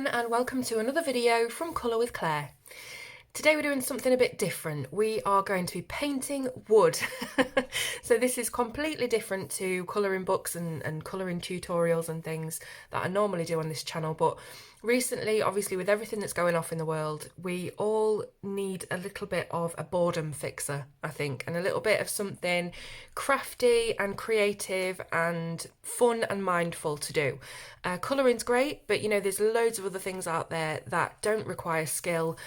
everyone, and welcome to another video from Colour with Claire. Today we're doing something a bit different. We are going to be painting wood. So this is completely different to colouring books and colouring tutorials and things that I normally do on this channel, but recently, obviously with everything that's going off in the world, we all need a little bit of a boredom fixer, I think, and a little bit of something crafty and creative and fun and mindful to do. Colouring's great, but you know, there's loads of other things out there that don't require skill,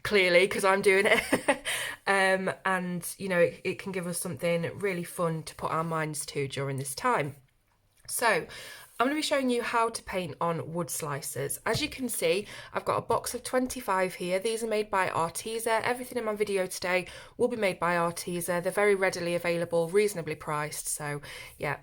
clearly, because I'm doing it. And you know, it can give us something really fun to put our minds to during this time. So I'm going to be showing you how to paint on wood slicers. As you can see, I've got a box of 25 here. These are made by Arteza. Everything in my video today will be made by Arteza. They're very readily available, reasonably priced, so yeah.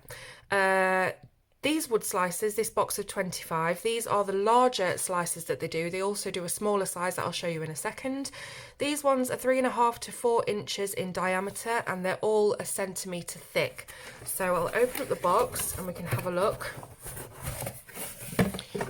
These wood slicers, this box of 25, these are the larger slicers that they do. They also do a smaller size that I'll show you in a second. These ones are 3.5 to 4 inches in diameter, and they're all a centimetre thick. So I'll open up the box and we can have a look.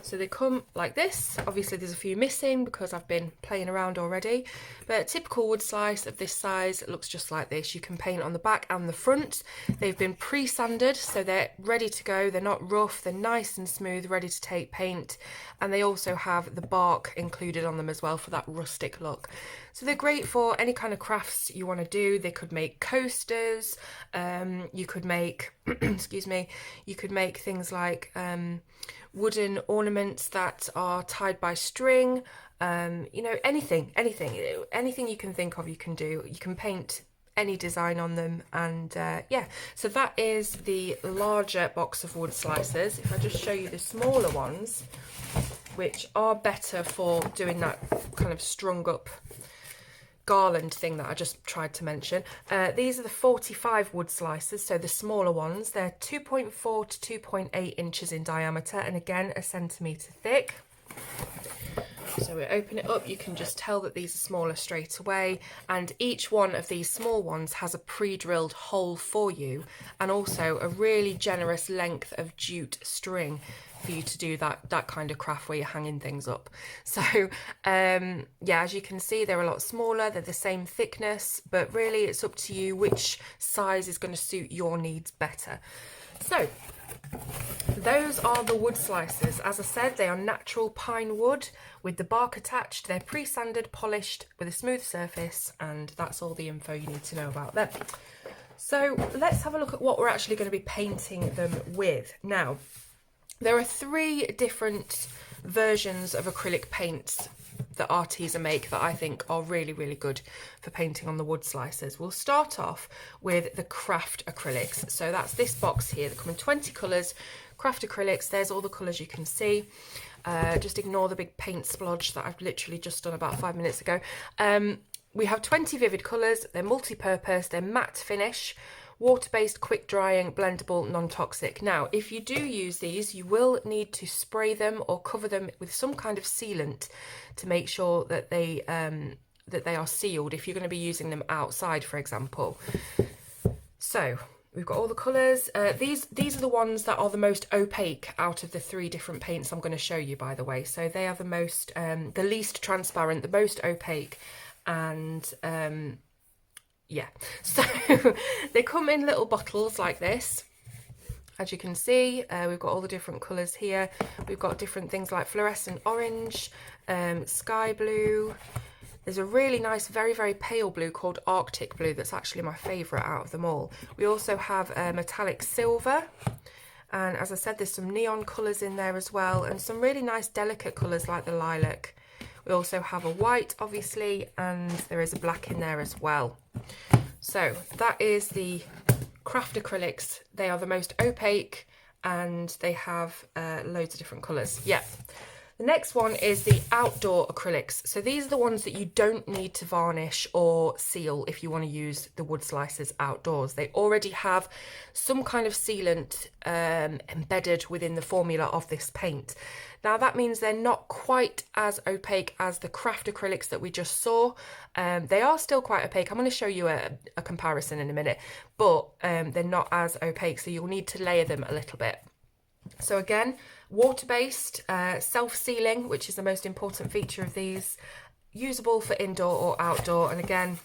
So they come like this. Obviously there's a few missing because I've been playing around already, but a typical wood slice of this size looks just like this. You can paint on the back and the front. They've been pre-sanded, so they're ready to go. They're not rough, they're nice and smooth, ready to take paint, and they also have the bark included on them as well for that rustic look. So they're great for any kind of crafts you want to do. They could make coasters, you could make excuse me, you could make things like wooden ornaments that are tied by string, you know, anything you can think of you can do. You can paint any design on them, and yeah, so that is the larger box of wood slicers. If I just show you the smaller ones, which are better for doing that kind of strung up garland thing that I just tried to mention. These are the 45 wood slicers, so the smaller ones. They're 2.4 to 2.8 inches in diameter, and again a centimetre thick. So we open it up, you can just tell that these are smaller straight away, and each one of these small ones has a pre-drilled hole for you, and also a really generous length of jute string for you to do that kind of craft where you're hanging things up. So yeah, as you can see, they're a lot smaller, they're the same thickness, but really it's up to you which size is going to suit your needs better. So those are the wood slicers. As I said, they are natural pine wood with the bark attached. They're pre-sanded, polished with a smooth surface, and that's all the info you need to know about them. So let's have a look at what we're actually going to be painting them with. Now, there are 3 different versions of acrylic paints that Arteza make that I think are really, really good for painting on the wood slicers. We'll start off with the craft acrylics. So that's this box here. They come in 20 colours, craft acrylics. There's all the colours you can see. Just ignore the big paint splodge that I've literally just done about 5 minutes ago. We have 20 vivid colours. They're multi-purpose, they're matte finish, water-based, quick-drying, blendable, non-toxic. Now, if you do use these, you will need to spray them or cover them with some kind of sealant to make sure that they are sealed if you're going to be using them outside, for example. So we've got all the colours. These are the ones that are the most opaque out of the 3 different paints I'm going to show you, by the way. So they are the most, the least transparent, the most opaque, and yeah, so they come in little bottles like this. As you can see, we've got all the different colours here. We've got different things like fluorescent orange, sky blue. There's a really nice, very, very pale blue called Arctic blue that's actually my favourite out of them all. We also have metallic silver. And as I said, there's some neon colours in there as well, and some really nice delicate colours like the lilac. We also have a white, obviously, and there is a black in there as well. So that is the craft acrylics. They are the most opaque, and they have loads of different colours. Yeah. The next one is the outdoor acrylics. So these are the ones that you don't need to varnish or seal if you want to use the wood slicers outdoors. They already have some kind of sealant embedded within the formula of this paint. Now that means they're not quite as opaque as the craft acrylics that we just saw. They are still quite opaque. I'm going to show you a comparison in a minute, but they're not as opaque, so you'll need to layer them a little bit. So again, Water-based, self-sealing, which is the most important feature of these, usable for indoor or outdoor, and again,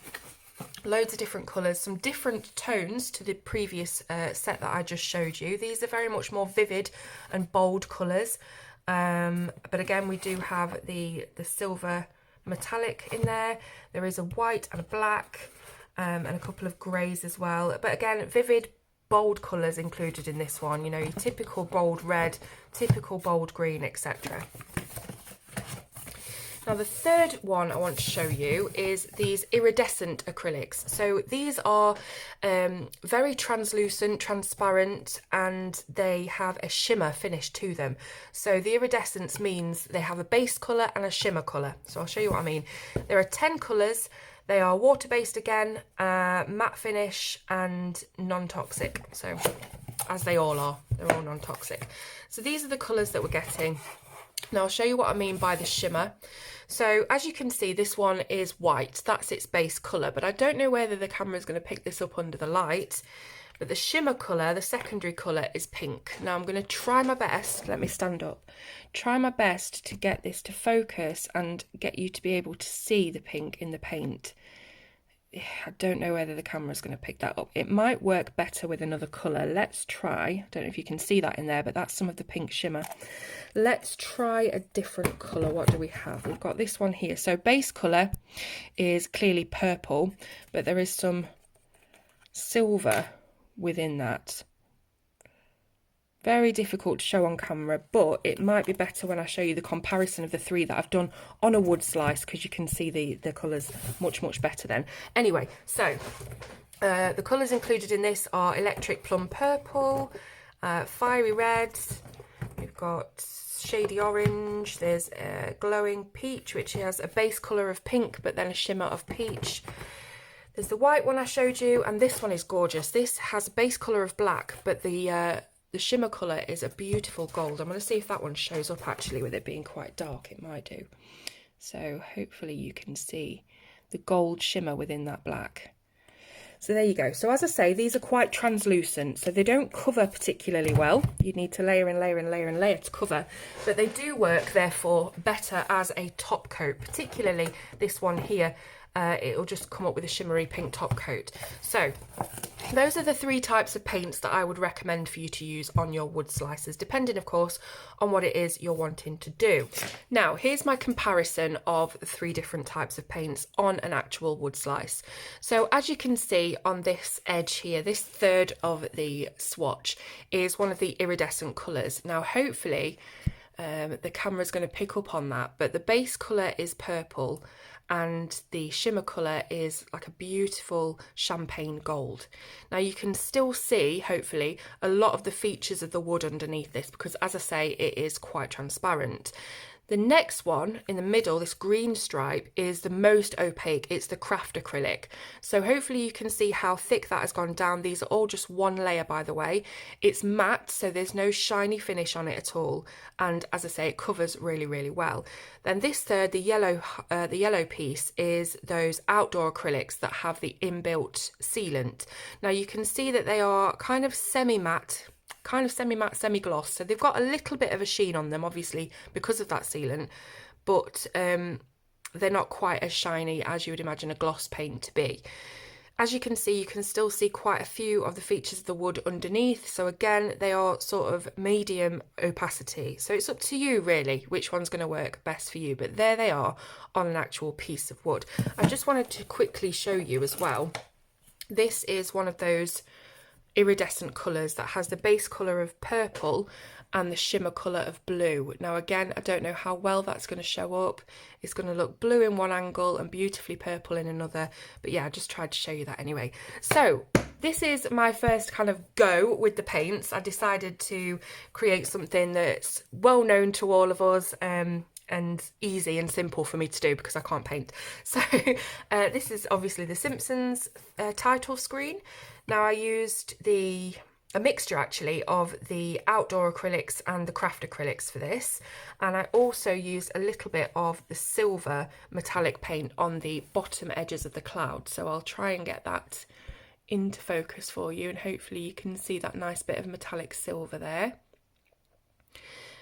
loads of different colours, some different tones to the previous set that I just showed you. These are very much more vivid and bold colours, but again, we do have the silver metallic in there. There is a white and a black, and a couple of greys as well, but again, vivid, bold colours included in this one, you know, your typical bold red, typical bold green, etc. Now the third one I want to show you is these iridescent acrylics. So these are very translucent, transparent, and they have a shimmer finish to them. So the iridescence means they have a base colour and a shimmer colour. So I'll show you what I mean. There are 10 colours. They are water-based again, matte finish and non-toxic. So as they all are, they're all non-toxic. So these are the colours that we're getting. Now I'll show you what I mean by the shimmer. So as you can see, this one is white, that's its base colour, but I don't know whether the camera is going to pick this up under the light, but the shimmer colour, the secondary colour, is pink. Now I'm going to try my best, let me stand up, try my best to get this to focus and get you to be able to see the pink in the paint. I don't know whether the camera is going to pick that up. It might work better with another colour. Let's try. I don't know if you can see that in there, but that's some of the pink shimmer. Let's try a different colour. What do we have? We've got this one here. So base colour is clearly purple, but there is some silver within that. Very difficult to show on camera, but it might be better when I show you the comparison of the three that I've done on a wood slice, because you can see the colours much better then. Anyway, so the colours included in this are electric plum purple, fiery red, we've got shady orange, there's a glowing peach, which has a base colour of pink but then a shimmer of peach. There's the white one I showed you, and this one is gorgeous. This has a base colour of black, but the shimmer colour is a beautiful gold. I'm going to see if that one shows up actually, with it being quite dark. It might do. So hopefully you can see the gold shimmer within that black. So there you go. So as I say, these are quite translucent, so they don't cover particularly well. You need to layer and layer and layer and layer to cover, but they do work therefore better as a top coat, particularly this one here. It'll just come up with a shimmery pink top coat. So those are the three types of paints that I would recommend for you to use on your wood slices, depending of course on what it is you're wanting to do. Now here's my comparison of the three different types of paints on an actual wood slice. So as you can see on this edge here, this third of the swatch is one of the iridescent colours. Now hopefully the camera's going to pick up on that, but the base colour is purple and the shimmer colour is like a beautiful champagne gold. Now you can still see, hopefully, a lot of the features of the wood underneath this, because as I say, it is quite transparent. The next one in the middle, this green stripe, is the most opaque. It's the craft acrylic. So hopefully you can see how thick that has gone down. These are all just one layer, by the way. It's matte, so there's no shiny finish on it at all. And as I say, it covers really well. Then this third, the yellow piece, is those outdoor acrylics that have the inbuilt sealant. Now you can see that they are kind of semi-matte, semi-gloss, so they've got a little bit of a sheen on them, obviously because of that sealant, but they're not quite as shiny as you would imagine a gloss paint to be. As you can see, you can still see quite a few of the features of the wood underneath, so again they are sort of medium opacity, so it's up to you really which one's going to work best for you, but there they are on an actual piece of wood. I just wanted to quickly show you as well, this is one of those iridescent colours that has the base colour of purple and the shimmer colour of blue. Now again, I don't know how well that's going to show up. It's going to look blue in one angle and beautifully purple in another, but yeah, I just tried to show you that anyway. So this is my first kind of go with the paints. I decided to create something that's well known to all of us, and easy and simple for me to do because I can't paint. So this is obviously The Simpsons title screen. Now I used a mixture actually of the outdoor acrylics and the craft acrylics for this, and I also used a little bit of the silver metallic paint on the bottom edges of the cloud. So I'll try and get that into focus for you, and hopefully you can see that nice bit of metallic silver there.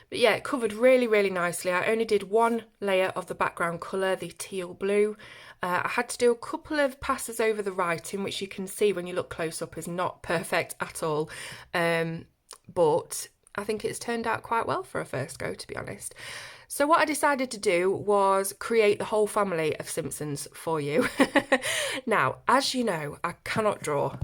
But yeah, it covered really, really nicely. I only did one layer of the background colour, the teal blue. I had to do a couple of passes over the writing, which you can see when you look close up is not perfect at all. But I think it's turned out quite well for a first go, to be honest. So what I decided to do was create the whole family of Simpsons for you. Now, as you know, I cannot draw.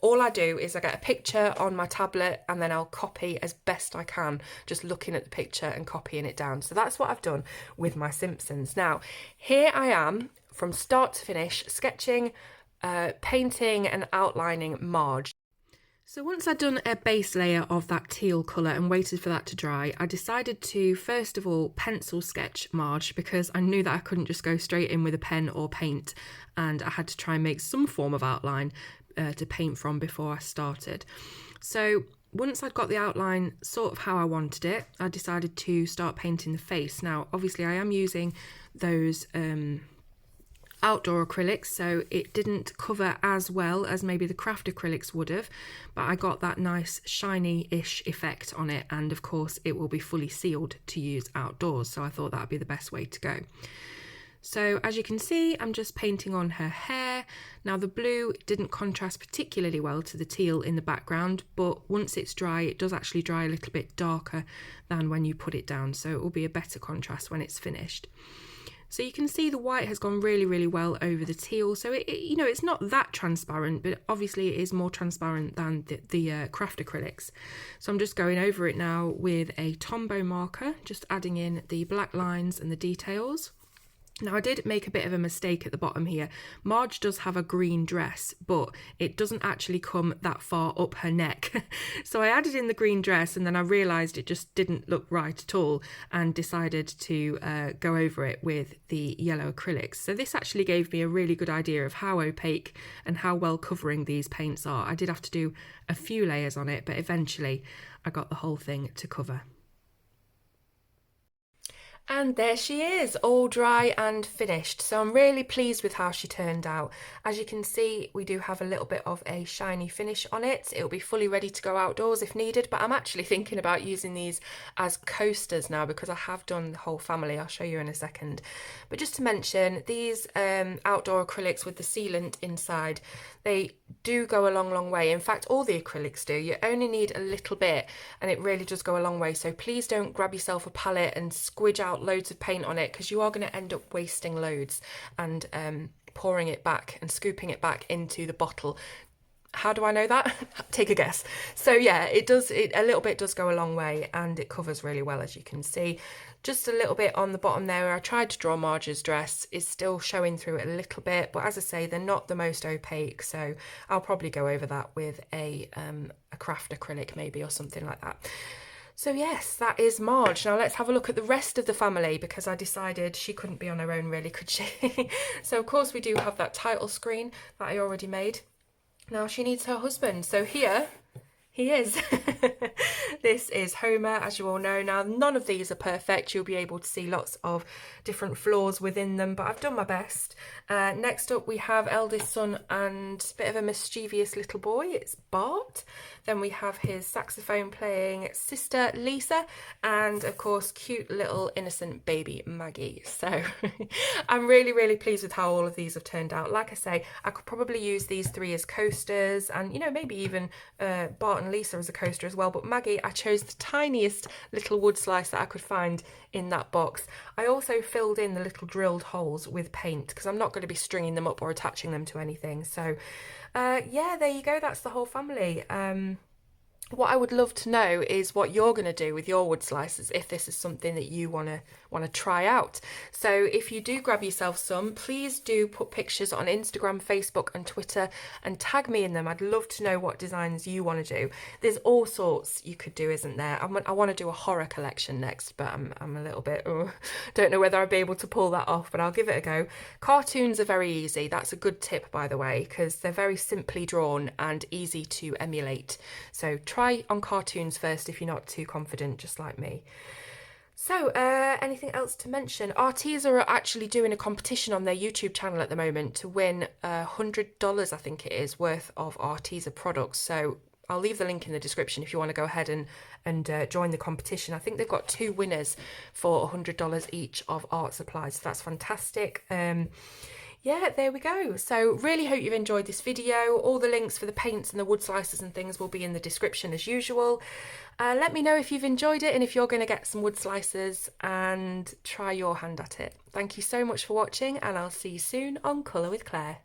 All I do is I get a picture on my tablet and then I'll copy as best I can, just looking at the picture and copying it down. So that's what I've done with my Simpsons. Now, here I am from start to finish, sketching, painting and outlining Marge. So once I'd done a base layer of that teal colour and waited for that to dry, I decided to first of all pencil sketch Marge, because I knew that I couldn't just go straight in with a pen or paint, and I had to try and make some form of outline to paint from before I started. So once I'd got the outline sort of how I wanted it, I decided to start painting the face. Now obviously I am using those outdoor acrylics, so it didn't cover as well as maybe the craft acrylics would have, but I got that nice shiny-ish effect on it, and of course it will be fully sealed to use outdoors, so I thought that would be the best way to go. So as you can see, I'm just painting on her hair. Now the blue didn't contrast particularly well to the teal in the background, but once it's dry, it does actually dry a little bit darker than when you put it down, so it will be a better contrast when it's finished. So you can see the white has gone really, really well over the teal. So you know, it's not that transparent, but obviously it is more transparent than the craft acrylics. So I'm just going over it now with a Tombow marker, just adding in the black lines and the details. Now I did make a bit of a mistake at the bottom here. Marge does have a green dress, but it doesn't actually come that far up her neck. So I added in the green dress and then I realised it just didn't look right at all and decided to go over it with the yellow acrylics. So this actually gave me a really good idea of how opaque and how well covering these paints are. I did have to do a few layers on it, but eventually I got the whole thing to cover. And there she is, all dry and finished. So I'm really pleased with how she turned out. As you can see, we do have a little bit of a shiny finish on it. It'll be fully ready to go outdoors if needed, but I'm actually thinking about using these as coasters now because I have done the whole family. I'll show you in a second. But just to mention, these outdoor acrylics with the sealant inside, they do go a long, long way. In fact, all the acrylics do. You only need a little bit and it really does go a long way. So please don't grab yourself a palette and squidge out loads of paint on it, because you are going to end up wasting loads and pouring it back and scooping it back into the bottle. How do I know that? Take a guess. So yeah, a little bit does go a long way and it covers really well, as you can see. Just a little bit on the bottom there where I tried to draw Marge's dress is still showing through it a little bit, but as I say, they're not the most opaque, so I'll probably go over that with a craft acrylic maybe or something like that. So yes, that is Marge. Now let's have a look at the rest of the family, because I decided she couldn't be on her own really, could she? So of course we do have that title screen that I already made. Now she needs her husband. So here he is. This is Homer, as you all know. Now none of these are perfect. You'll be able to see lots of different flaws within them, but I've done my best. Next up we have eldest son and a bit of a mischievous little boy. It's Bart. Then we have his saxophone playing sister Lisa, and of course cute little innocent baby Maggie. So I'm really, really pleased with how all of these have turned out. Like I say, I could probably use these three as coasters, and you know, maybe even Bart and Lisa as a coaster as well, but Maggie, I chose the tiniest little wood slice that I could find in that box. I also filled in the little drilled holes with paint because I'm not going to be stringing them up or attaching them to anything. So yeah, there you go, that's the whole family. What I would love to know is what you're going to do with your wood slices, if this is something that you want to try out. So if you do grab yourself some, please do put pictures on Instagram, Facebook and Twitter and tag me in them. I'd love to know what designs you want to do. There's all sorts you could do, isn't there? I want to do a horror collection next, but I'm a little bit, don't know whether I'll be able to pull that off, but I'll give it a go. Cartoons are very easy. That's a good tip, by the way, because they're very simply drawn and easy to emulate. So try on cartoons first if you're not too confident, just like me. So anything else to mention? Arteza are actually doing a competition on their YouTube channel at the moment to win $100, I think it is, worth of Arteza products. So I'll leave the link in the description if you want to go ahead and join the competition. I think they've got 2 winners for $100 each of art supplies. So that's fantastic. Yeah, there we go. So really hope you've enjoyed this video. All the links for the paints and the wood slicers and things will be in the description as usual. Let me know if you've enjoyed it and if you're going to get some wood slicers and try your hand at it. Thank you so much for watching, and I'll see you soon on Colour with Claire.